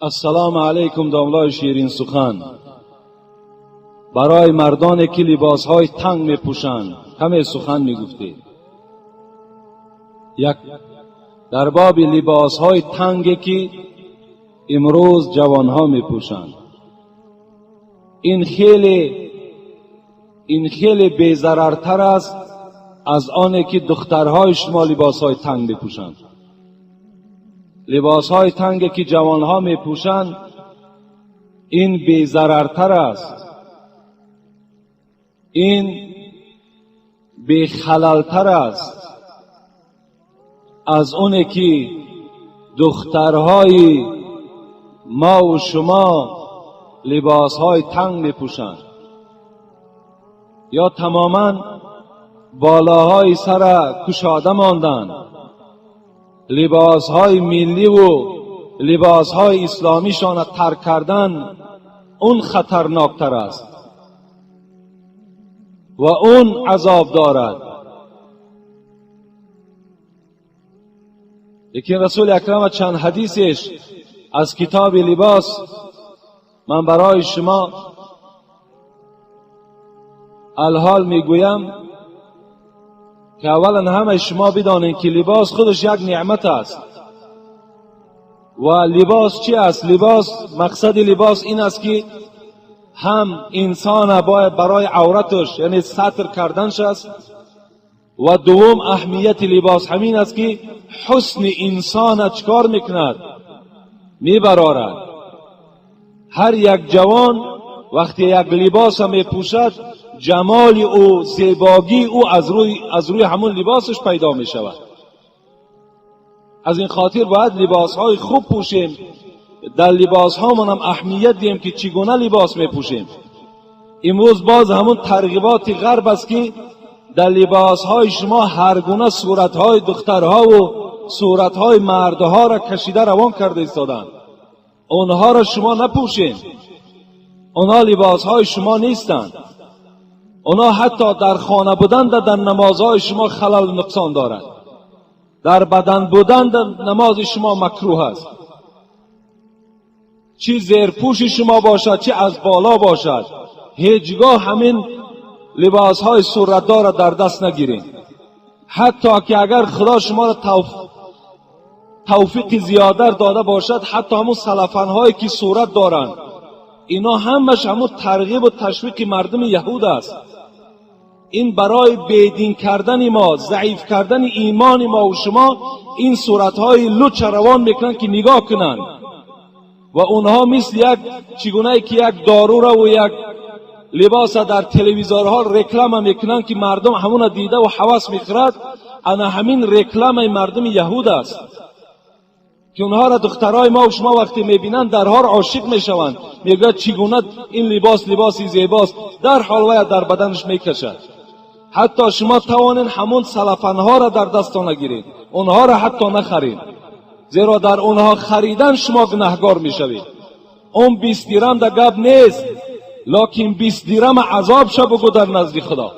السلام علیکم داملای شیرین سخن. برای مردانی که لباسهای تنگ می پوشند همه سخن می گفته. یک در باب لباسهای تنگی که امروز جوانها می پوشند، این خیلی بی‌ضررتر است از آنه که دخترهای شما لباسهای تنگ می پوشند. لباسهای تنگی که جوانها می پوشند این بی‌ضررتر است، این بی‌خللتر است از اونه که دخترهای ما و شما لباسهای تنگ می پوشند یا تماما بالاهای سر کشاده ماندند. لباسهای ملی و لباسهای اسلامیشان را ترک کردن اون خطرناکتر است و اون عذاب دارد. لیکن رسول اکرم چند حدیثش از کتاب لباس من برای شما الحال میگویم که اولا همه شما بدانید که لباس خودش یک نعمت است. و لباس چی است؟ لباس، مقصد لباس این است که هم انسان باید برای عورتش یعنی ستر کردنش است و دوم اهمیت لباس همین است که حسن انسان چکار میکند؟ میبرارد. هر یک جوان وقتی یک لباس میپوشد جمال او، زیبایی او از روی همون لباسش پیدا می شود. از این خاطر باید لباس های خوب پوشیم. در لباس ها هم اهمیت دیم که چگونه لباس می پوشیم. امروز باز همون ترغیبات غرب است که در لباس های شما هر گونه صورت های دخترها و صورت های مردها را کشیده روان کرده ایستادند. اونها را شما نپوشین. اونها لباس های شما نیستند. اونا حتی در خانه بودن در نمازهای شما خلل و نقصان دارد. در بدن بودن در نماز شما مکروه است. چه زیرپوش شما باشد چه از بالا باشد، هیچگاه همین لباسهای صورتدار را در دست نگیرید. حتی که اگر خدا شما را توفیق زیاده داده باشد، حتی همون سلفنهایی که صورت دارند اینا همش همون ترغیب و تشویق مردم یهود است. این برای بیدین کردن ما، ضعیف کردن ایمان ما و شما این صورتهای لچ روان میکنن که نگاه کنن و اونها مثل یک چگونه که یک دارو را و یک لباس در تلویزیونها رکلام میکنن که مردم همون دیده و هوس میخورد. انا همین رکلام مردم یهود است که اونها را دخترای ما و شما وقتی میبینن درها را عاشق میشوند، میگوید چگونه این لباسی زیباست، در حال وای در بدنش میکشد. حتی شما توانین همون سلفنها را در دستان نگیرید، اونها را حتی نخرید، زیرا در اونها خریدن شما گناهگار میشوید. اون 20 درم در گپ نیست، لکن 20 درم عذاب شو بگو در نزد خدا.